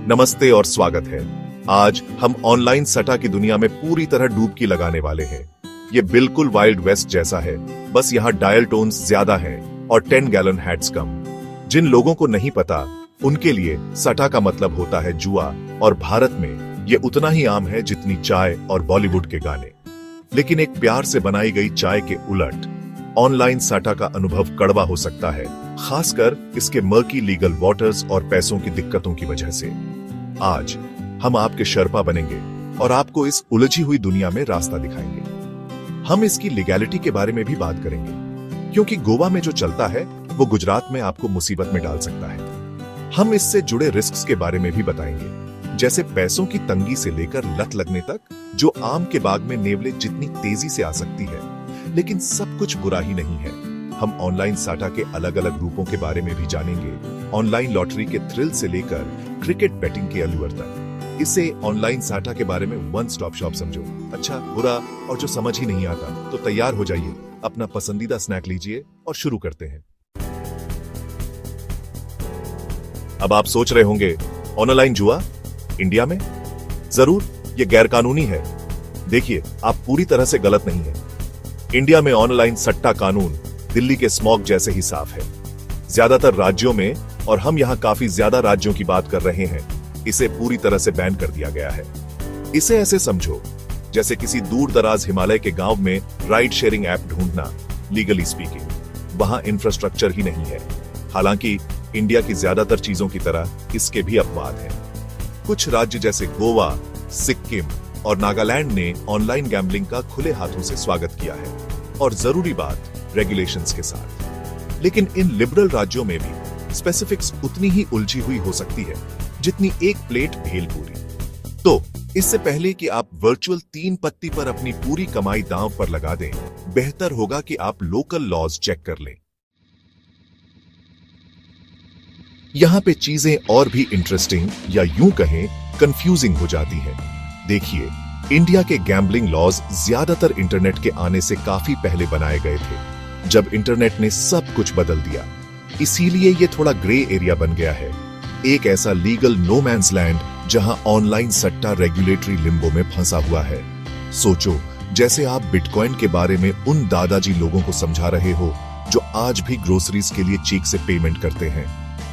नमस्ते और स्वागत है। आज हम ऑनलाइन सट्टा की दुनिया में पूरी तरह डुबकी लगाने वाले हैं। ये बिल्कुल वाइल्ड वेस्ट जैसा है, बस यहाँ डायल टोन्स ज्यादा हैं और 10 गैलन हैट्स कम। जिन लोगों को नहीं पता, उनके लिए सट्टा का मतलब होता है जुआ, और भारत में ये उतना ही आम है जितनी चाय और बॉलीवुड के गाने। लेकिन एक प्यार से बनाई गई चाय के उलट ऑनलाइन सट्टा का अनुभव कड़वा हो सकता है, खासकर इसके मर्की लीगल वाटर्स और पैसों की दिक्कतों की वजह से। आज हम आपके शर्पा बनेंगे और आपको इस उलझी हुई दुनिया में रास्ता दिखाएंगे। हम इसकी लीगैलिटी के बारे में भी बात करेंगे, क्योंकि गोवा में जो चलता है वो गुजरात में आपको मुसीबत में डाल सकता है। हम इससे जुड़े रिस्क्स के बारे में भी बताएंगे, जैसे पैसों की तंगी से लेकर लत लगने तक, जो आम के बाग में नेवले जितनी तेजी से आ सकती है। लेकिन सब कुछ बुरा ही नहीं है। हम ऑनलाइन सट्टा के अलग अलग रूपों के बारे में भी जानेंगे, ऑनलाइन लॉटरी के थ्रिल से लेकर क्रिकेट बैटिंग के अलुअर तक। इसे ऑनलाइन सट्टा के बारे में वन स्टॉप शॉप समझो। अच्छा, बुरा और जो समझ ही नहीं आता, तो तैयार हो जाइए, अपना पसंदीदा स्नैक लीजिए और शुरू करते हैं। अब आप सोच रहे होंगे, ऑनलाइन जुआ इंडिया में? जरूर, यह गैरकानूनी है। देखिए, आप पूरी तरह से गलत नहीं है। इंडिया में ऑनलाइन सट्टा कानून दिल्ली के स्मॉग जैसे ही साफ है। ज्यादातर राज्यों में, और हम यहां काफी ज्यादा राज्यों की बात कर रहे हैं, इसे पूरी तरह से बैन कर दिया गया है। इसे ऐसे समझो जैसे किसी दूर दराज हिमालय के गांव में राइड शेयरिंग ऐप ढूंढना, लीगली स्पीकिंग। वहां इंफ्रास्ट्रक्चर ही नहीं है। हालांकि इंडिया की ज्यादातर चीजों की तरह इसके भी अपवाद हैं। कुछ राज्य जैसे गोवा, सिक्किम और नागालैंड ने ऑनलाइन गैम्बलिंग का खुले हाथों से स्वागत किया है, और जरूरी बात, रेगुलेशंस के साथ। लेकिन इन लिबरल राज्यों में भी स्पेसिफिक्स उतनी ही उलझी हुई हो सकती है जितनी एक प्लेट भेलपूरी। तो इससे पहले कि आप वर्चुअल 3 पत्ती पर अपनी पूरी कमाई दांव पर लगा दें, बेहतर होगा कि आप लोकल लॉज चेक कर लें। यहां पे चीजें और भी इंटरेस्टिंग, या यूं कहें कंफ्यूजिंग हो जाती हैं। देखिए, इंडिया के गैम्बलिंग लॉज ज्यादातर इंटरनेट के आने से काफी पहले बनाए गए थे, जब इंटरनेट ने सब कुछ बदल दिया। इसीलिए ये थोड़ा ग्रे एरिया बन गया है, एक ऐसा लीगल नो मैन्स लैंड जहां ऑनलाइन सट्टा रेगुलेटरी लिम्बो में फंसा हुआ है। सोचो, जैसे आप बिटकॉइन के बारे में उन दादाजी लोगों को समझा रहे हो जो आज भी ग्रोसरीज के लिए चेक से पेमेंट करते हैं।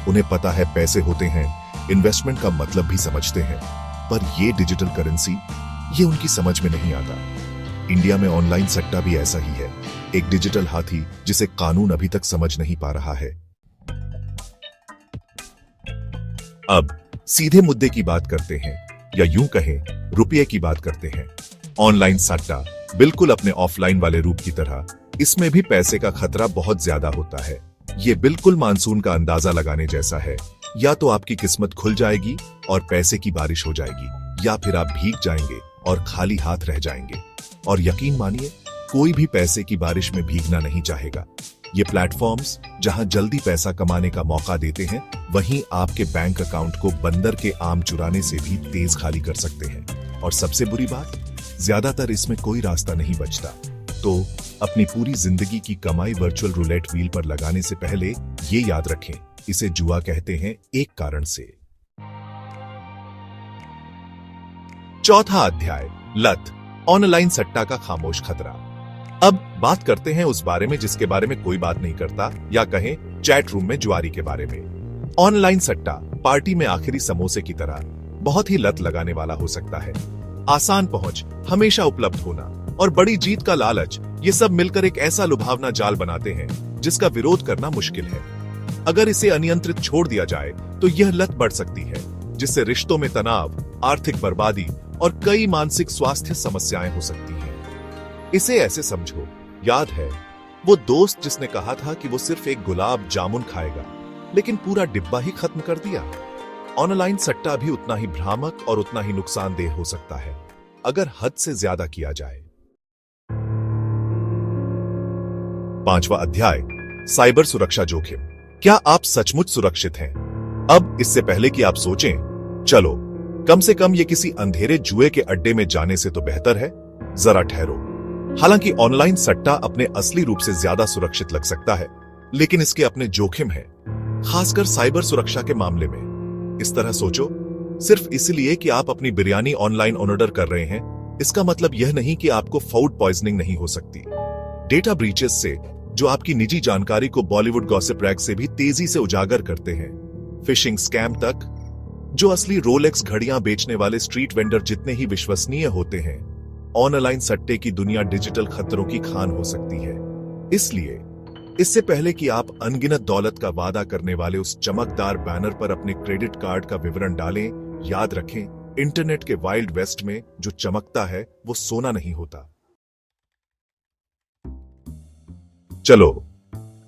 उन्हें पता है पैसे होते हैं, इन्वेस्टमेंट का मतलब भी समझते हैं, पर ये डिजिटल करेंसी, ये उनकी समझ में नहीं आता। इंडिया में ऑनलाइन सट्टा भी ऐसा ही है, एक डिजिटल हाथी जिसे कानून अभी तक समझ नहीं पा रहा है। अब सीधे मुद्दे की बात करते हैं, या यूं कहें रुपये की बात करते हैं। ऑनलाइन सट्टा बिल्कुल अपने ऑफलाइन वाले रूप की तरह, इसमें भी पैसे का खतरा बहुत ज्यादा होता है। ये बिल्कुल मानसून का अंदाजा लगाने जैसा है। या तो आपकी किस्मत खुल जाएगी और पैसे की बारिश हो जाएगी, या फिर आप भीग जाएंगे और खाली हाथ रह जाएंगे। और यकीन मानिए, कोई भी पैसे की बारिश में भीगना नहीं चाहेगा। ये प्लेटफॉर्म्स जहां जल्दी पैसा कमाने का मौका देते हैं, वहीं आपके बैंक अकाउंट को बंदर के आम चुराने से भी तेज खाली कर सकते हैं। और सबसे बुरी बात, ज्यादातर इसमें कोई रास्ता नहीं बचता। तो अपनी पूरी जिंदगी की कमाई वर्चुअल रूलेट व्हील पर लगाने से पहले ये याद रखें, इसे जुआ कहते हैं एक कारण से। चौथा अध्याय, लत, ऑनलाइन सट्टा का खामोश खतरा। अब बात करते हैं उस बारे में जिसके बारे में कोई बात नहीं करता, या कहें चैट रूम में जुआरी के बारे में। ऑनलाइन सट्टा पार्टी में आखिरी समोसे की तरह बहुत ही लत लगाने वाला हो सकता है। आसान पहुंच, हमेशा उपलब्ध होना और बड़ी जीत का लालच, ये सब मिलकर एक ऐसा लुभावना जाल बनाते हैं जिसका विरोध करना मुश्किल है। अगर इसे अनियंत्रित छोड़ दिया जाए तो यह लत बढ़ सकती है, जिससे रिश्तों में तनाव, आर्थिक बर्बादी और कई मानसिक स्वास्थ्य समस्याएं हो सकती हैं। इसे ऐसे समझो, याद है वो दोस्त जिसने कहा था कि वो सिर्फ एक गुलाब जामुन खाएगा, लेकिन पूरा डिब्बा ही खत्म कर दिया? ऑनलाइन सट्टा भी उतना ही भ्रामक और उतना ही नुकसानदेह हो सकता है, अगर हद से ज्यादा किया जाए। 5वां अध्याय, साइबर सुरक्षा जोखिम। क्या आप सचमुच सुरक्षित हैं? अब इससे पहले कि आप सोचें, चलो कम से कम ये किसी अंधेरे जुए के अड्डे में जाने से तो बेहतर है, जरा ठहरो। हालांकि ऑनलाइन सट्टा अपने असली रूप से ज्यादा सुरक्षित लग सकता है, लेकिन इसके अपने जोखिम हैं, खासकर साइबर सुरक्षा के मामले में। इस तरह सोचो, सिर्फ इसलिए कि आप अपनी बिरयानी ऑनलाइन ऑर्डर कर रहे हैं, इसका मतलब यह नहीं कि आपको फूड पॉइजनिंग नहीं हो सकती। डेटा ब्रीचेस से, जो आपकी निजी जानकारी को बॉलीवुड गॉसिप रैग से भी तेजी से उजागर करते हैं, फिशिंग स्कैम तक, जो असली रोलेक्स घड़ियां बेचने वाले स्ट्रीट वेंडर जितने ही विश्वसनीय होते हैं, ऑनलाइन सट्टे की दुनिया डिजिटल खतरों की खान हो सकती है। इसलिए इससे पहले कि आप अनगिनत दौलत का वादा करने वाले उस चमकदार बैनर पर अपने क्रेडिट कार्ड का विवरण डालें, याद रखें, इंटरनेट के वाइल्ड वेस्ट में जो चमकता है वो सोना नहीं होता। चलो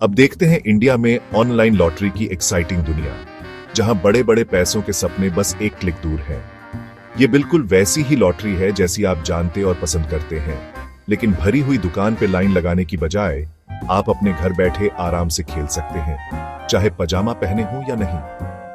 अब देखते हैं इंडिया में ऑनलाइन लॉटरी की एक्साइटिंग दुनिया, जहां बड़े बड़े पैसों के सपने बस एक क्लिक दूर हैं। ये बिल्कुल वैसी ही लॉटरी है जैसी आप जानते और पसंद करते हैं, लेकिन भरी हुई दुकान पे लाइन लगाने की बजाय आप अपने घर बैठे आराम से खेल सकते हैं, चाहे पजामा पहने हो या नहीं।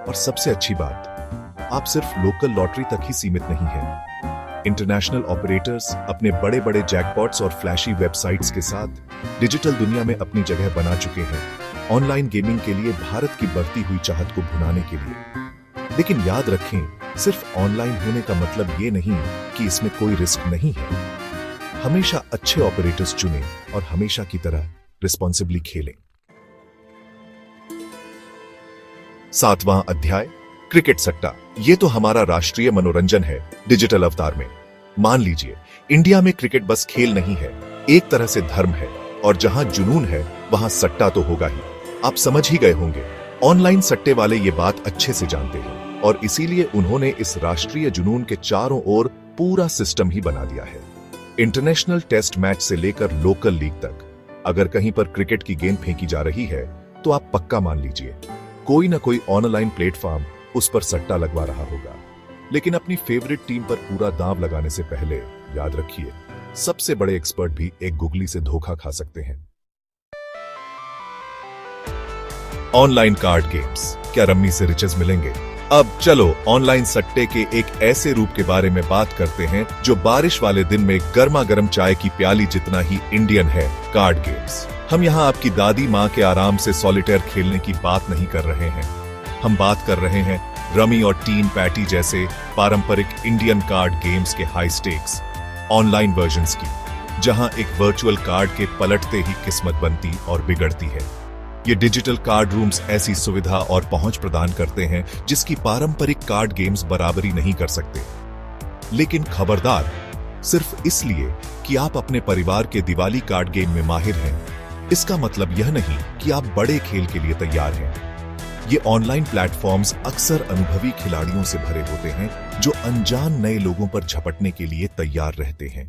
और सबसे अच्छी बात, आप सिर्फ लोकल लॉटरी तक ही सीमित नहीं हैं। इंटरनेशनल ऑपरेटर्स अपने बड़े बड़े जैकपॉट्स और फ्लैशी वेबसाइट्स के साथ डिजिटल दुनिया में अपनी जगह बना चुके हैं, ऑनलाइन गेमिंग के लिए भारत की बढ़ती हुई चाहत को भुनाने के लिए। लेकिन याद रखें, सिर्फ ऑनलाइन होने का मतलब ये नहीं कि इसमें कोई रिस्क नहीं है। हमेशा अच्छे ऑपरेटर्स चुनें और हमेशा की तरह रिस्पॉन्सिबली खेलें। 7वां अध्याय, क्रिकेट सट्टा। ये तो हमारा राष्ट्रीय मनोरंजन है डिजिटल अवतार में। मान लीजिए, इंडिया में क्रिकेट बस खेल नहीं है, एक तरह से धर्म है, और जहां जुनून है वहां सट्टा तो होगा ही। आप समझ ही गए होंगे, ऑनलाइन सट्टे वाले ये बात अच्छे से जानते हैं और इसीलिए उन्होंने इस राष्ट्रीय जुनून के चारों ओर पूरा सिस्टम ही बना दिया है। इंटरनेशनल टेस्ट मैच से लेकर लोकल लीग तक, अगर कहीं पर क्रिकेट की गेंद फेंकी जा रही है तो आप पक्का मान लीजिए कोई ना कोई ऑनलाइन प्लेटफॉर्म उस पर सट्टा लगवा रहा होगा। लेकिन अपनी फेवरेट टीम पर पूरा दांव लगाने से पहले याद रखिए, सबसे बड़े एक्सपर्ट भी एक गुगली से धोखा खा सकते हैं। ऑनलाइन कार्ड गेम्स, क्या रम्मी से रिचेस मिलेंगे? अब चलो ऑनलाइन सट्टे के एक ऐसे रूप के बारे में बात करते हैं जो बारिश वाले दिन में गर्मा गर्म चाय की प्याली जितना ही इंडियन है, कार्ड गेम्स। हम यहाँ आपकी दादी माँ के आराम से सॉलिटेयर खेलने की बात नहीं कर रहे हैं, हम बात कर रहे हैं रमी और टीन पैटी जैसे पारंपरिक इंडियन कार्ड गेम्स के हाई स्टेक्स ऑनलाइन वर्जन्स की, जहां एक वर्चुअल कार्ड के पलटते ही किस्मत बनती और बिगड़ती है। ये डिजिटल कार्ड रूम्स ऐसी सुविधा और पहुंच प्रदान करते हैं जिसकी पारंपरिक कार्ड गेम्स बराबरी नहीं कर सकते। लेकिन खबरदार, सिर्फ इसलिए कि आप अपने परिवार के दिवाली कार्ड गेम में माहिर हैं, इसका मतलब यह नहीं कि आप बड़े खेल के लिए तैयार हैं। ये ऑनलाइन प्लेटफॉर्म्स अक्सर अनुभवी खिलाड़ियों से भरे होते हैं जो अनजान नए लोगों पर झपटने के लिए तैयार रहते हैं।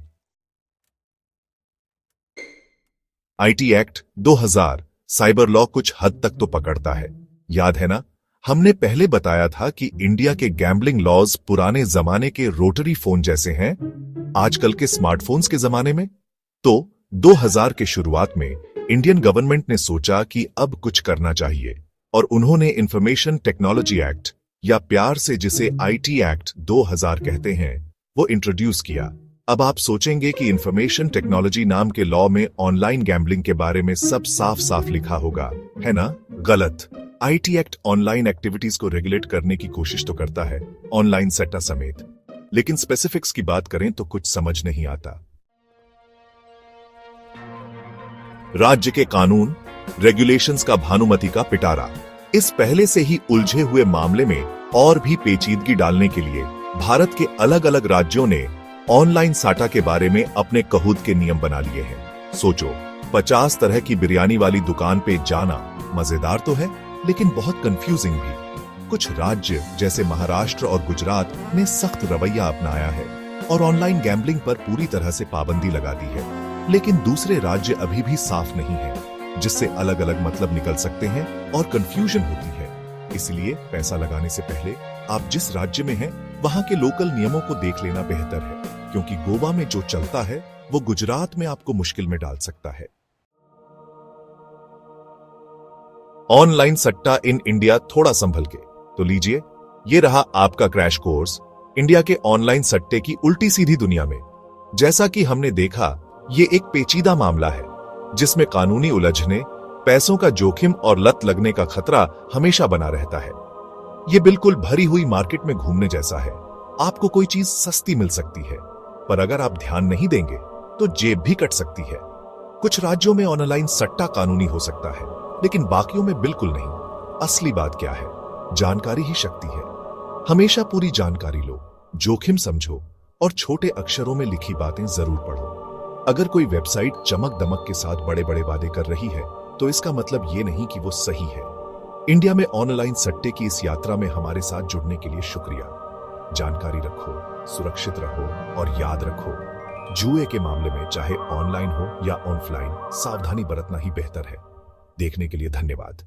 आईटी एक्ट 2000 साइबर लॉ कुछ हद तक तो पकड़ता है, याद है ना? हमने पहले बताया था कि इंडिया के गैम्बलिंग लॉज पुराने जमाने के रोटरी फोन जैसे हैं, आजकल के स्मार्टफोन्स के जमाने में। तो 2000 के शुरुआत में इंडियन गवर्नमेंट ने सोचा कि अब कुछ करना चाहिए और उन्होंने इंफॉर्मेशन टेक्नोलॉजी एक्ट, या प्यार से जिसे आईटी एक्ट 2000 कहते हैं, वो इंट्रोड्यूस किया। अब आप सोचेंगे कि इंफॉर्मेशन टेक्नोलॉजी नाम के लॉ में ऑनलाइन गैम्बलिंग के बारे में सब साफ साफ लिखा होगा, है ना? गलत। आईटी एक्ट ऑनलाइन एक्टिविटीज को रेगुलेट करने की कोशिश तो करता है, ऑनलाइन सट्टा समेत, लेकिन स्पेसिफिक्स की बात करें तो कुछ समझ नहीं आता। राज्य के कानून रेगुलेशंस का भानुमति का पिटारा। इस पहले से ही उलझे हुए मामले में और भी पेचीदगी डालने के लिए भारत के अलग अलग राज्यों ने ऑनलाइन साटा के बारे में अपने कहूद के नियम बना लिए हैं। सोचो, 50 तरह की बिरयानी वाली दुकान पे जाना मजेदार तो है, लेकिन बहुत कंफ्यूजिंग भी। कुछ राज्य जैसे महाराष्ट्र और गुजरात ने सख्त रवैया अपनाया है और ऑनलाइन गैम्बलिंग पर पूरी तरह से पाबंदी लगा दी है, लेकिन दूसरे राज्य अभी भी साफ नहीं है, जिससे अलग अलग मतलब निकल सकते हैं और कंफ्यूजन होती है। इसलिए पैसा लगाने से पहले आप जिस राज्य में हैं, वहां के लोकल नियमों को देख लेना बेहतर है, क्योंकि गोवा में जो चलता है वो गुजरात में आपको मुश्किल में डाल सकता है। ऑनलाइन सट्टा इन इंडिया, थोड़ा संभल के तो लीजिए, ये रहा आपका क्रैश कोर्स इंडिया के ऑनलाइन सट्टे की उल्टी सीधी दुनिया में। जैसा कि हमने देखा, ये एक पेचीदा मामला है जिसमें कानूनी उलझने, पैसों का जोखिम और लत लगने का खतरा हमेशा बना रहता है। ये बिल्कुल भरी हुई मार्केट में घूमने जैसा है। आपको कोई चीज सस्ती मिल सकती है, पर अगर आप ध्यान नहीं देंगे तो जेब भी कट सकती है। कुछ राज्यों में ऑनलाइन सट्टा कानूनी हो सकता है, लेकिन बाकियों में बिल्कुल नहीं। असली बात क्या है? जानकारी ही शक्ति है। हमेशा पूरी जानकारी लो, जोखिम समझो और छोटे अक्षरों में लिखी बातें जरूर पढ़ो। अगर कोई वेबसाइट चमक दमक के साथ बड़े बड़े वादे कर रही है तो इसका मतलब ये नहीं कि वो सही है। इंडिया में ऑनलाइन सट्टे की इस यात्रा में हमारे साथ जुड़ने के लिए शुक्रिया। जानकारी रखो, सुरक्षित रहो और याद रखो, जुए के मामले में चाहे ऑनलाइन हो या ऑफलाइन, सावधानी बरतना ही बेहतर है। देखने के लिए धन्यवाद।